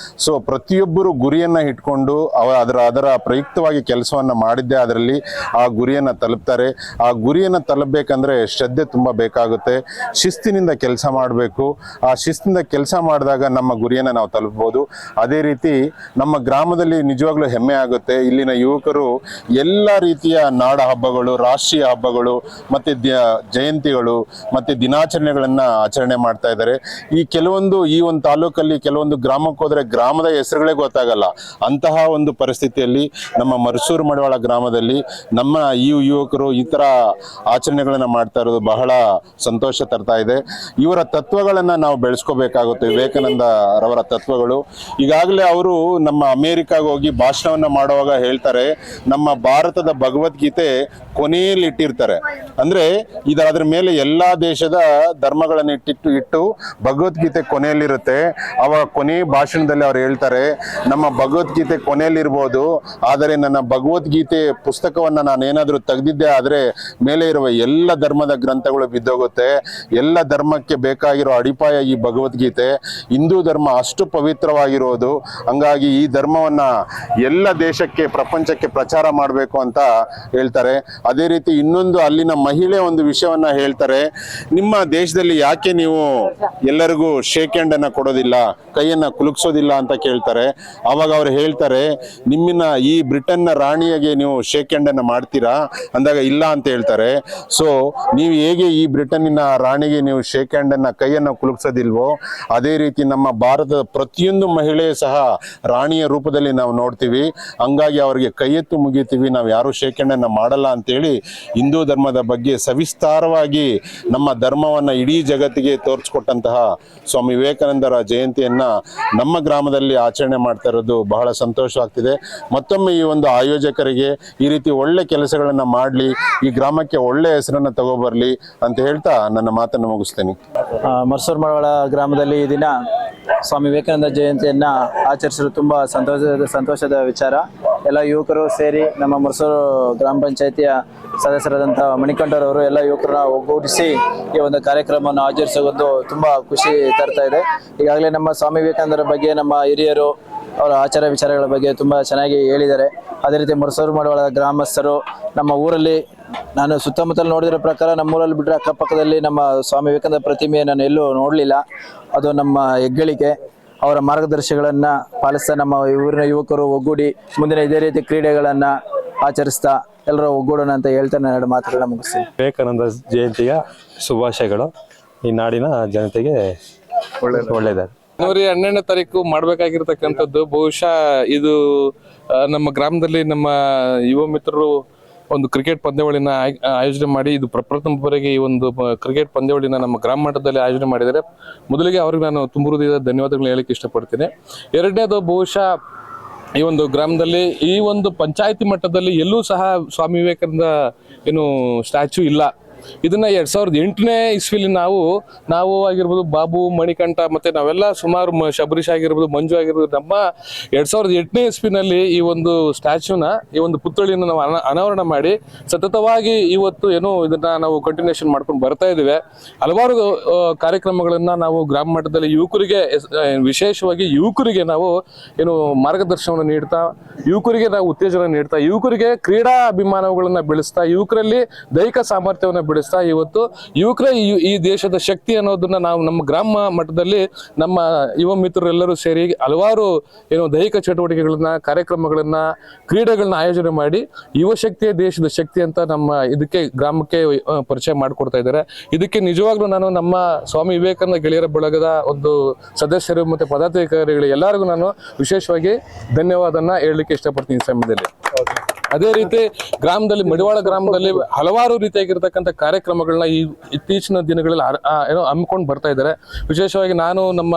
ಸೊ ಪ್ರತಿಯೊಬ್ಬರು ಗುರಿಯನ್ನು ಇಟ್ಕೊಂಡು ಅದರ ಪ್ರಯುಕ್ತವಾಗಿ ಕೆಲಸವನ್ನು ಮಾಡಿದ್ದೇ ಅದರಲ್ಲಿ ಆ ಗುರಿಯನ್ನು ತಲುಪ್ತಾರೆ. ಆ ಗುರಿಯನ್ನು ತಲುಪಬೇಕಂದ್ರೆ ಶ್ರದ್ಧೆ ತುಂಬ ಬೇಕಾಗುತ್ತೆ. ಶಿಸ್ತಿನಿಂದ ಕೆಲಸ ಮಾಡಬೇಕು. ಆ ಶಿಸ್ತಿನಿಂದ ಕೆಲಸ ಮಾಡಿದಾಗ ನಮ್ಮ ಗುರಿಯನ್ನು ನಾವು ತಲುಪ್ಬೋದು. ಅದೇ ರೀತಿ ನಮ್ಮ ಗ್ರಾಮದಲ್ಲಿ ನಿಜವಾಗ್ಲೂ ಹೆಮ್ಮೆ ಆಗುತ್ತೆ. ಇಲ್ಲಿನ ಯುವಕರು ಎಲ್ಲ ರೀತಿಯ ನಾಡ ಹಬ್ಬಗಳು, ರಾಷ್ಟ್ರೀಯ ಹಬ್ಬಗಳು ಮತ್ತು ಜಯಂತಿಗಳು ಮತ್ತು ದಿನಾಚರಣೆಗಳನ್ನು ಆಚರಣೆ ಮಾಡ್ತಾ ಇದ್ದಾರೆ. ಈ ಒಂದು ತಾಲೂಕಲ್ಲಿ ಕೆಲವೊಂದು ಗ್ರಾಮಕ್ಕೆ ಹೋದರೆ ಗ್ರಾಮದ ಹೆಸರುಗಳೇ ಗೊತ್ತಾಗಲ್ಲ. ಅಂತಹ ಒಂದು ಪರಿಸ್ಥಿತಿಯಲ್ಲಿ ನಮ್ಮ ಮರಸೂರು ಮಡಿವಾಳ ಗ್ರಾಮದಲ್ಲಿ ನಮ್ಮ ಈ ಯುವಕರು ಈ ಥರ ಆಚರಣೆಗಳನ್ನು ಮಾಡ್ತಾ ಇರೋದು ಬಹಳ ಸಂತೋಷ ತರ್ತಾ ಇದೆ. ಇವರ ತತ್ವಗಳನ್ನು ನಾವು ಬೆಳೆಸ್ಕೋಬೇಕಾಗುತ್ತೆ. ವಿವೇಕಾನಂದರವರ ತತ್ವಗಳು ಈಗಾಗಲೇ ಅವರು ನಮ್ಮ ಅಮೇರಿಕಾಗೆ ಹೋಗಿ ಭಾಷಣವನ್ನು ಮಾಡುವಾಗ ಹೇಳ್ತಾರೆ, ನಮ್ಮ ಭಾರತದ ಭಗವದ್ಗೀತೆ ಕೊನೆಯಲ್ಲಿ ಇಟ್ಟಿರ್ತಾರೆ. ಅಂದರೆ ಅದರ ಮೇಲೆ ಎಲ್ಲ ದೇಶದ ಧರ್ಮಗಳನ್ನು ಇಟ್ಟು ಭಗವದ್ಗೀತೆ ಕೊನೆಯಲ್ಲಿರುತ್ತೆ. ಅವಾಗ ಕೊನೆಯ ಭಾಷಣದಲ್ಲಿ ಅವ್ರು ಹೇಳ್ತಾರೆ, ನಮ್ಮ ಭಗವದ್ಗೀತೆ ಕೊನೆಯಲ್ಲಿರ್ಬೋದು, ಆದರೆ ನನ್ನ ಭಗವದ್ಗೀತೆ ಪುಸ್ತಕವನ್ನು ನಾನು ಏನಾದರೂ ತೆಗೆದಿದ್ದೆ ಆದರೆ ಮೇಲೆ ಇರುವ ಎಲ್ಲ ಧರ್ಮದ ಗ್ರಂಥಗಳು ಬಿದ್ದೋಗುತ್ತೆ. ಎಲ್ಲ ಧರ್ಮಕ್ಕೆ ಬೇಕಾಗಿರೋ ಅಡಿಪಾಯ ಈ ಭಗವದ್ಗೀತೆ. ಹಿಂದೂ ಧರ್ಮ ಅಷ್ಟು ಪವಿತ್ರವಾಗಿರೋದು. ಹಂಗಾಗಿ ಈ ಧರ್ಮವನ್ನು ಎಲ್ಲ ದೇಶಕ್ಕೆ, ಪ್ರಪಂಚಕ್ಕೆ ಪ್ರಚಾರ ಮಾಡಬೇಕು ಅಂತ ಹೇಳ್ತಾರೆ. ಅದೇ ರೀತಿ ಇನ್ನೊಂದು ಅಲ್ಲಿನ ಮಹಿಳೆ ಒಂದು ವಿಷಯವನ್ನ ಹೇಳ್ತಾರೆ, ನಿಮ್ಮ ದೇಶದಲ್ಲಿ ಯಾಕೆ ನೀವು ಎಲ್ಲರಿಗೂ ಶೇಕ್ ಹ್ಯಾಂಡ್ ಅನ್ನ ಕೊಡೋದಿಲ್ಲ, ಕೈಯನ್ನ ಕುಲುಕ್ಸೋದಿಲ್ಲ ಅಂತ ಕೇಳ್ತಾರೆ. ಅವಾಗ ಅವ್ರು ಹೇಳ್ತಾರೆ, ನಿಮ್ಮನ್ನ ಈ ಬ್ರಿಟನ್ನ ರಾಣಿಯಾಗೆ ನೀವು ಶೇಕ್ ಹ್ಯಾಂಡ್ ಅನ್ನ ಮಾಡ್ತೀರಾ ಅಂದಾಗ ಇಲ್ಲ ಅಂತ ಹೇಳ್ತಾರೆ. ಸೊ ನೀವು ಹೇಗೆ ಈ ಬ್ರಿಟನ್ನಿನ ರಾಣಿಗೆ ನೀವು ಶೇಕ್ ಹ್ಯಾಂಡ್ ಅನ್ನ ಕೈಯನ್ನ ಕುಲುಕ್ಸೋದಿಲ್ವೋ, ಅದೇ ರೀತಿ ನಮ್ಮ ಭಾರತದ ಪ್ರತಿಯೊಂದು ಮಹಿಳೆ ಸಹ ರಾಣಿಯ ರೂಪದಲ್ಲಿ ನಾವು ನೋಡ್ತೀವಿ. ಹಂಗಾಗಿ ಅವರಿಗೆ ಕೈ ಎತ್ತು ಮುಗಿತೀವಿ, ನಾವು ಯಾರು ಶೇಕ್ ಹ್ಯಾಂಡ್ ಅನ್ನ ಮಾಡಲ್ಲ ಅಂತೇಳಿ ಹಿಂದೂ ಧರ್ಮದ ಬಗ್ಗೆ ಸವಿಸ್ತಾರವಾಗಿ ನಮ್ಮ ಧರ್ಮವನ್ನ ಇಡೀ ಜಗತ್ತಿಗೆ ತೋರಿಸ್ಕೊಟ್ಟಂತಹ ಸ್ವಾಮಿ ವಿವೇಕಾನಂದರ ಜಯಂತಿಯನ್ನ ನಮ್ಮ ಗ್ರಾಮದಲ್ಲಿ ಆಚರಣೆ ಮಾಡ್ತಾ ಇರೋದು ಬಹಳ ಸಂತೋಷವಾಗ್ತಿದೆ. ಮತ್ತೊಮ್ಮೆ ಈ ಒಂದು ಆಯೋಜಕರಿಗೆ ಈ ರೀತಿ ಒಳ್ಳೆ ಕೆಲಸಗಳನ್ನ ಮಾಡಲಿ, ಈ ಗ್ರಾಮಕ್ಕೆ ಒಳ್ಳೆ ಹೆಸರನ್ನ ತಗೋಬರ್ಲಿ ಅಂತ ಹೇಳ್ತಾ ನನ್ನ ಮಾತನ್ನು ಮುಗಿಸ್ತೇನೆ. ಮರಸೂರು ಮಡಿವಾಳ ಗ್ರಾಮದಲ್ಲಿ ಈ ದಿನ ಸ್ವಾಮಿ ವಿವೇಕಾನಂದ ಜಯಂತಿಯನ್ನ ಆಚರಿಸಲು ತುಂಬಾ ಸಂತೋಷದ ವಿಚಾರ. ಎಲ್ಲ ಯುವಕರು ಸೇರಿ ನಮ್ಮ ಮರಸೂರು ಗ್ರಾಮ ಪಂಚಾಯತಿಯ ಸದಸ್ಯರಾದಂಥ ಮಣಿಕಂಠರವರು ಎಲ್ಲ ಯುವಕರನ್ನ ಒಗ್ಗೂಡಿಸಿ ಈ ಒಂದು ಕಾರ್ಯಕ್ರಮವನ್ನು ಆಚರಿಸೋದು ತುಂಬಾ ಖುಷಿ ತರ್ತಾ ಇದೆ. ಈಗಾಗಲೇ ನಮ್ಮ ಸ್ವಾಮಿ ವಿವೇಕಾನಂದರ ಬಗ್ಗೆ ನಮ್ಮ ಹಿರಿಯರು ಅವರ ಆಚಾರ ವಿಚಾರಗಳ ಬಗ್ಗೆ ತುಂಬಾ ಚೆನ್ನಾಗಿ ಹೇಳಿದ್ದಾರೆ. ಅದೇ ರೀತಿ ಮರಸೂರು ಮಡಿವಾಳ ಗ್ರಾಮಸ್ಥರು ನಮ್ಮ ಊರಲ್ಲಿ, ನಾನು ಸುತ್ತಮುತ್ತಲು ನೋಡಿರೋ ಪ್ರಕಾರ ನಮ್ಮೂರಲ್ಲಿ ಬಿಟ್ಟರೆ ಅಕ್ಕಪಕ್ಕದಲ್ಲಿ ನಮ್ಮ ಸ್ವಾಮಿ ವಿವೇಕಾನಂದ ಪ್ರತಿಮೆ ನಾನು ಎಲ್ಲೂ ನೋಡಲಿಲ್ಲ. ಅದು ನಮ್ಮ ಹೆಗ್ಗಳಿಕೆ. ಅವರ ಮಾರ್ಗದರ್ಶಿಗಳನ್ನು ಪಾಲಿಸ್ತಾ ನಮ್ಮ ಊರಿನ ಯುವಕರು ಒಗ್ಗೂಡಿ ಮುಂದಿನ ಇದೇ ರೀತಿ ಕ್ರೀಡೆಗಳನ್ನು ಆಚರಿಸ್ತಾ ಎಲ್ಲರೂ ಒಗ್ಗೂಡೋಣ ಅಂತ ಹೇಳ್ತಾ ನಾನು ಎರಡು ಮಾತುಗಳನ್ನ ಮುಗಿಸ್ತೀನಿ. ವಿವೇಕಾನಂದ ಜಯಂತಿಯ ಶುಭಾಶಯಗಳು. ಈ ನಾಡಿನ ಜನತೆಗೆ ಒಳ್ಳೆಯದಾಗಿದೆ. ಜನವರಿ 12ನೇ ತಾರೀಕು ಮಾಡಬೇಕಾಗಿರ್ತಕ್ಕಂಥದ್ದು ಬಹುಶಃ ಇದು ನಮ್ಮ ಗ್ರಾಮದಲ್ಲಿ ನಮ್ಮ ಯುವ ಮಿತ್ರರು ಒಂದು ಕ್ರಿಕೆಟ್ ಪಂದ್ಯಾವಳಿನ ಆಯೋಜನೆ ಮಾಡಿ ಇದು ಪ್ರಪ್ರಥಮ ಬಾರಿಗೆ ಈ ಒಂದು ಕ್ರಿಕೆಟ್ ಪಂದ್ಯಾವಳಿನ ನಮ್ಮ ಗ್ರಾಮ ಮಟ್ಟದಲ್ಲಿ ಆಯೋಜನೆ ಮಾಡಿದ್ದಾರೆ. ಮೊದಲಿಗೆ ಅವ್ರಿಗೆ ನಾನು ತುಂಬ ಹೃದಯದ ಧನ್ಯವಾದಗಳನ್ನ ಹೇಳಕ್ಕೆ ಇಷ್ಟಪಡ್ತೀನಿ. ಎರಡನೇದು, ಬಹುಶಃ ಈ ಒಂದು ಗ್ರಾಮದಲ್ಲಿ ಈ ಒಂದು ಪಂಚಾಯತಿ ಮಟ್ಟದಲ್ಲಿ ಎಲ್ಲೂ ಸಹ ಸ್ವಾಮಿ ವಿವೇಕಾನಂದ ಸ್ಟ್ಯಾಚ್ಯೂ ಇಲ್ಲ. ಇದನ್ನ 2008ನೇ ಇಸ್ವಿಲಿ ನಾವು ಆಗಿರ್ಬೋದು, ಬಾಬು, ಮಣಿಕಂಠ ಮತ್ತೆ ನಾವೆಲ್ಲ ಸುಮಾರು ಶಬರೀಶ್ ಆಗಿರ್ಬೋದು, ಮಂಜು ಆಗಿರ್ಬೋದು, ನಮ್ಮ 2008ನೇ ಇಸ್ವಿನಲ್ಲಿ ಈ ಒಂದು ಸ್ಟ್ಯಾಚ್ಯೂನ, ಈ ಒಂದು ಪುತ್ಥಳಿಯನ್ನು ನಾವು ಅನಾವರಣ ಮಾಡಿ ಸತತವಾಗಿ ಇವತ್ತು ಇದನ್ನ ನಾವು ಕಂಟಿನ್ಯೂಷನ್ ಮಾಡ್ಕೊಂಡು ಬರ್ತಾ ಇದ್ದೀವಿ. ಹಲವಾರು ಕಾರ್ಯಕ್ರಮಗಳನ್ನ ನಾವು ಗ್ರಾಮ ಮಟ್ಟದಲ್ಲಿ ಯುವಕರಿಗೆ, ವಿಶೇಷವಾಗಿ ಯುವಕರಿಗೆ ನಾವು ಮಾರ್ಗದರ್ಶನವನ್ನು ನೀಡ್ತಾ, ಯುವಕರಿಗೆ ನಾವು ಉತ್ತೇಜನ ನೀಡ್ತಾ, ಯುವಕರಿಗೆ ಕ್ರೀಡಾ ಅಭಿಮಾನಗಳನ್ನ ಬೆಳೆಸ್ತಾ, ಯುವಕರಲ್ಲಿ ದೈಹಿಕ ಸಾಮರ್ಥ್ಯವನ್ನು ಬೆಳೆಸ್ತಾ ಇವತ್ತು ಯುವಕರೇ ಈ ದೇಶದ ಶಕ್ತಿ ಅನ್ನೋದನ್ನ ನಾವು ನಮ್ಮ ಗ್ರಾಮ ಮಟ್ಟದಲ್ಲಿ ನಮ್ಮ ಯುವ ಮಿತ್ರರೆಲ್ಲರೂ ಸೇರಿ ಹಲವಾರು ದೈಹಿಕ ಚಟುವಟಿಕೆಗಳನ್ನ, ಕಾರ್ಯಕ್ರಮಗಳನ್ನ, ಕ್ರೀಡೆಗಳನ್ನ ಆಯೋಜನೆ ಮಾಡಿ ಯುವ ಶಕ್ತಿಯೇ ದೇಶದ ಶಕ್ತಿ ಅಂತ ನಮ್ಮ ಇದಕ್ಕೆ ಗ್ರಾಮಕ್ಕೆ ಪರಿಚಯ ಮಾಡಿಕೊಡ್ತಾ ಇದ್ದಾರೆ. ಇದಕ್ಕೆ ನಿಜವಾಗ್ಲೂ ನಾನು ನಮ್ಮ ಸ್ವಾಮಿ ವಿವೇಕಾನಂದ ಗೆಳೆಯರ ಬಳಗದ ಒಂದು ಸದಸ್ಯರು ಮತ್ತೆ ಪದಾಧಿಕಾರಿಗಳು ಎಲ್ಲರಿಗೂ ನಾನು ವಿಶೇಷವಾಗಿ ಧನ್ಯವಾದನ ಹೇಳಲಿಕ್ಕೆ ಇಷ್ಟಪಡ್ತೀನಿ ಈ ಸಮಯದಲ್ಲಿ. ಅದೇ ರೀತಿ ಗ್ರಾಮದಲ್ಲಿ, ಮಡಿವಾಳ ಗ್ರಾಮದಲ್ಲಿ ಹಲವಾರು ರೀತಿಯಾಗಿರ್ತಕ್ಕಂಥ ಕಾರ್ಯಕ್ರಮಗಳನ್ನ ಈ ಇತ್ತೀಚಿನ ದಿನಗಳಲ್ಲಿ ಹಮ್ಮಿಕೊಂಡು ಬರ್ತಾ ಇದ್ದಾರೆ. ವಿಶೇಷವಾಗಿ ನಾನು ನಮ್ಮ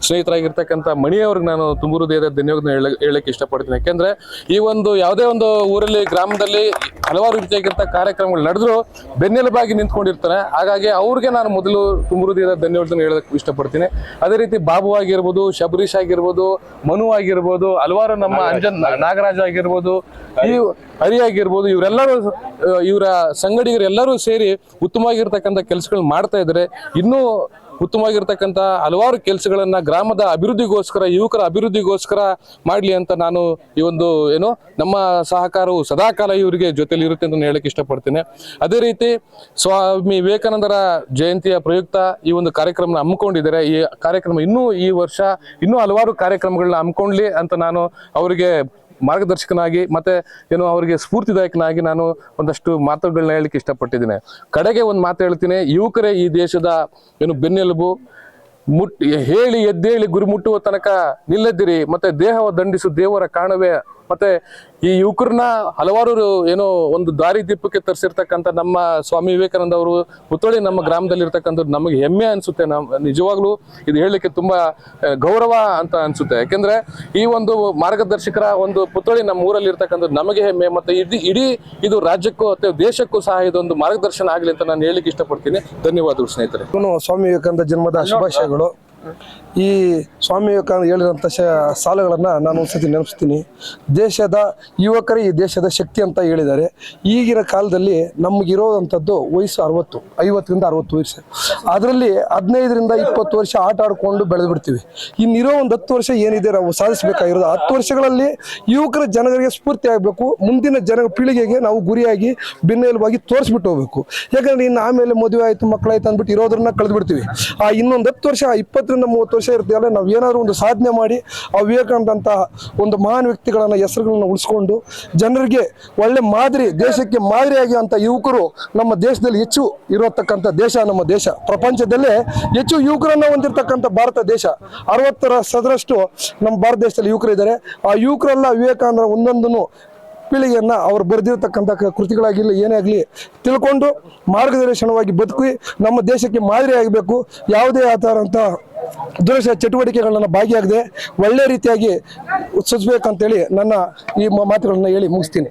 ಸ್ನೇಹಿತರಾಗಿರ್ತಕ್ಕಂಥ ಮಣಿಯವ್ರಿಗೆ ನಾನು ತುಂಬ ಹೃದಯದ ಧನ್ಯವಾದ ಹೇಳಕ್ಕೆ ಇಷ್ಟಪಡ್ತೀನಿ. ಯಾಕೆಂದ್ರೆ ಈ ಒಂದು ಯಾವುದೇ ಒಂದು ಊರಲ್ಲಿ, ಗ್ರಾಮದಲ್ಲಿ ಹಲವಾರು ರೀತಿಯಾಗಿರ್ತ ಕಾರ್ಯಕ್ರಮಗಳು ನಡೆದ್ರು ಬೆನ್ನೆಲುಬಾಗಿ ನಿಂತ್ಕೊಂಡಿರ್ತಾರೆ. ಹಾಗಾಗಿ ಅವ್ರಿಗೆ ನಾನು ಮೊದಲು ತುಂಬ ಹೃದಯದ ಧನ್ಯವಾದ ಹೇಳಕ್ಕೆ ಇಷ್ಟಪಡ್ತೀನಿ. ಅದೇ ರೀತಿ ಬಾಬು ಆಗಿರ್ಬೋದು, ಶಬರೀಶ್ ಆಗಿರ್ಬೋದು, ಮನು ಆಗಿರ್ಬೋದು, ಹಲವಾರು ನಮ್ಮ ಅಂಜನ್ ನಾಗರಾಜ್ ಆಗಿರ್ಬೋದು, ಈ ಹರಿ ಆಗಿರ್ಬೋದು, ಇವರ ಸಂಗಡಿಗರೆಲ್ಲರೂ ಸೇರಿ ಉತ್ತಮವಾಗಿರ್ತಕ್ಕಂಥ ಕೆಲಸಗಳು ಮಾಡ್ತಾ ಇದ್ದಾರೆ. ಇನ್ನೂ ಉತ್ತಮವಾಗಿರ್ತಕ್ಕಂಥ ಹಲವಾರು ಕೆಲಸಗಳನ್ನ ಗ್ರಾಮದ ಅಭಿವೃದ್ಧಿಗೋಸ್ಕರ, ಯುವಕರ ಅಭಿವೃದ್ಧಿಗೋಸ್ಕರ ಮಾಡಲಿ ಅಂತ ನಾನು ಈ ಒಂದು ನಮ್ಮ ಸಹಕಾರವು ಸದಾಕಾಲ ಇವರಿಗೆ ಜೊತೆಲಿ ಇರುತ್ತೆ ಅಂತ ಹೇಳಕ್ಕೆ ಇಷ್ಟಪಡ್ತೀನಿ. ಅದೇ ರೀತಿ ಸ್ವಾಮಿ ವಿವೇಕಾನಂದರ ಜಯಂತಿಯ ಪ್ರಯುಕ್ತ ಈ ಒಂದು ಕಾರ್ಯಕ್ರಮ ಹಮ್ಮಿಕೊಂಡಿದ್ದಾರೆ. ಈ ಕಾರ್ಯಕ್ರಮ ಈ ವರ್ಷ ಇನ್ನೂ ಹಲವಾರು ಕಾರ್ಯಕ್ರಮಗಳನ್ನ ಹಮ್ಮಿಕೊಳ್ಳಿ ಅಂತ ನಾನು ಅವರಿಗೆ ಮಾರ್ಗದರ್ಶಕನಾಗಿ ಮತ್ತೆ ಅವರಿಗೆ ಸ್ಫೂರ್ತಿದಾಯಕನಾಗಿ ನಾನು ಒಂದಷ್ಟು ಮಾತುಗಳನ್ನ ಹೇಳಲಿಕ್ಕೆ ಇಷ್ಟಪಟ್ಟಿದ್ದೀನಿ. ಕಡೆಗೆ ಒಂದು ಮಾತು ಹೇಳ್ತೀನಿ, ಯುವಕರೇ ಈ ದೇಶದ ಬೆನ್ನೆಲುಬು. ಹೇಳಿ ಎದ್ದೇಳಿ ಗುರಿ ಮುಟ್ಟುವ ತನಕ ನಿಲ್ಲದಿರಿ, ಮತ್ತೆ ದೇಹವ ದಂಡಿಸು ದೇವರ ಕಾಣುವೆ. ಮತ್ತೆ ಈ ಯುವಕರನ್ನ ಹಲವಾರು ಒಂದು ದಾರಿ ದೀಪಕ್ಕೆ ತರಿಸಿರ್ತಕ್ಕಂಥ ನಮ್ಮ ಸ್ವಾಮಿ ವಿವೇಕಾನಂದ ಅವರು ಪುತ್ಥಳಿ ನಮ್ಮ ಗ್ರಾಮದಲ್ಲಿ ಇರ್ತಕ್ಕಂಥದ್ದು ನಮಗೆ ಹೆಮ್ಮೆ ಅನ್ಸುತ್ತೆ. ನಿಜವಾಗ್ಲೂ ಇದು ಹೇಳಲಿಕ್ಕೆ ತುಂಬಾ ಗೌರವ ಅಂತ ಅನ್ಸುತ್ತೆ. ಯಾಕೆಂದ್ರೆ ಈ ಒಂದು ಮಾರ್ಗದರ್ಶಕರ ಒಂದು ಪುತ್ಥಳಿ ನಮ್ಮ ಊರಲ್ಲಿ ಇರ್ತಕ್ಕಂಥದ್ದು ನಮಗೆ ಹೆಮ್ಮೆ. ಮತ್ತೆ ಇಡೀ ಇದು ರಾಜ್ಯಕ್ಕೂ ಅಥವಾ ದೇಶಕ್ಕೂ ಸಹ ಇದೊಂದು ಮಾರ್ಗದರ್ಶನ ಆಗಲಿ ಅಂತ ನಾನು ಹೇಳಲಿಕ್ಕೆ ಇಷ್ಟಪಡ್ತೀನಿ. ಧನ್ಯವಾದಗಳು ಸ್ನೇಹಿತರೆ. ಸ್ವಾಮಿ ವಿವೇಕಾನಂದ ಜನ್ಮದ ಶುಭಾಶಯಗಳು. ಈ ಸ್ವಾಮಿ ವಿವೇಕಾನಂದ ಹೇಳಿದಂಥ ಸಾಲುಗಳನ್ನು ನಾನು ಒಂದ್ಸತಿ ನೆನಪಿಸ್ತೀನಿ. ದೇಶದ ಯುವಕರೇ ಈ ದೇಶದ ಶಕ್ತಿ ಅಂತ ಹೇಳಿದ್ದಾರೆ. ಈಗಿನ ಕಾಲದಲ್ಲಿ ನಮಗಿರೋವಂಥದ್ದು ವಯಸ್ಸು 50ರಿಂದ 60 ವಯಸ್ಸು. ಅದರಲ್ಲಿ 15ರಿಂದ 20 ವರ್ಷ ಆಟ ಆಡ್ಕೊಂಡು ಬೆಳೆದು ಬಿಡ್ತೀವಿ. ಇನ್ನಿರೋ ಒಂದು 10 ವರ್ಷ ಏನಿದೆ ನಾವು ಸಾಧಿಸಬೇಕಾಗಿರೋದು. 10 ವರ್ಷಗಳಲ್ಲಿ ಯುವಕರ ಜನಗಳಿಗೆ ಸ್ಫೂರ್ತಿ ಆಗಬೇಕು. ಮುಂದಿನ ಪೀಳಿಗೆಗೆ ನಾವು ಗುರಿಯಾಗಿ ಬೆನ್ನೆಲುಬಾಗಿ ತೋರಿಸ್ಬಿಟ್ಟು ಹೋಗ್ಬೇಕು. ಯಾಕಂದ್ರೆ ಇನ್ನು ಆಮೇಲೆ ಮದುವೆ ಆಯಿತು, ಮಕ್ಕಳಾಯ್ತು ಅಂದ್ಬಿಟ್ಟು ಇರೋದ್ರನ್ನ ಕಳೆದು ಬಿಡ್ತೀವಿ. ಇನ್ನೊಂದು 10 ವರ್ಷ, 20ರಿಂದ 30 ವರ್ಷ ಇರ್ತೀವಲ್ಲ, ನಾವು ಏನಾದ್ರು ಒಂದು ಸಾಧನೆ ಮಾಡಿ ಆ ವಿವೇಕಾನಂದಂತಹ ಒಂದು ಮಹಾನ್ ವ್ಯಕ್ತಿಗಳನ್ನ ಹೆಸರುಗಳನ್ನ ಉಳಿಸ್ಕೊಂಡು ಜನರಿಗೆ ಒಳ್ಳೆ ಮಾದರಿ, ದೇಶಕ್ಕೆ ಮಾದರಿಯಾಗಿ ಅಂತ ಯುವಕರು ನಮ್ಮ ದೇಶದಲ್ಲಿ ಹೆಚ್ಚು ಇರತಕ್ಕಂಥ ದೇಶ ನಮ್ಮ ದೇಶ. ಪ್ರಪಂಚದಲ್ಲೇ ಹೆಚ್ಚು ಯುವಕರನ್ನ ಹೊಂದಿರತಕ್ಕಂಥ ಭಾರತ ದೇಶ. 60% ನಮ್ಮ ಭಾರತ ದೇಶದಲ್ಲಿ ಯುವಕರು ಇದ್ದಾರೆ. ಆ ಯುವಕರೆಲ್ಲ ವಿವೇಕಾನಂದರ ಒಂದೊಂದನ್ನು ಪೀಳಿಗೆಯನ್ನು ಅವರು ಬರೆದಿರತಕ್ಕಂಥ ಕೃತಿಗಳಾಗಿರಲಿ ಏನೇ ಆಗಲಿ ತಿಳ್ಕೊಂಡು ಮಾರ್ಗದರ್ಶನವಾಗಿ ಬದುಕಿ ನಮ್ಮ ದೇಶಕ್ಕೆ ಮಾದರಿ ಆಗಬೇಕು. ಯಾವುದೇ ಆಧಾರಂಥ ದುರಸ್ಥ ಚಟುವಟಿಕೆಗಳನ್ನ ಭಾಗಿಯಾಗದೆ ಒಳ್ಳೆ ರೀತಿಯಾಗಿ ಉತ್ಸವಿಸಬೇಕಂತೇಳಿ ನನ್ನ ಈ ಮಾತುಗಳನ್ನ ಹೇಳಿ ಮುಗಿಸ್ತೀನಿ.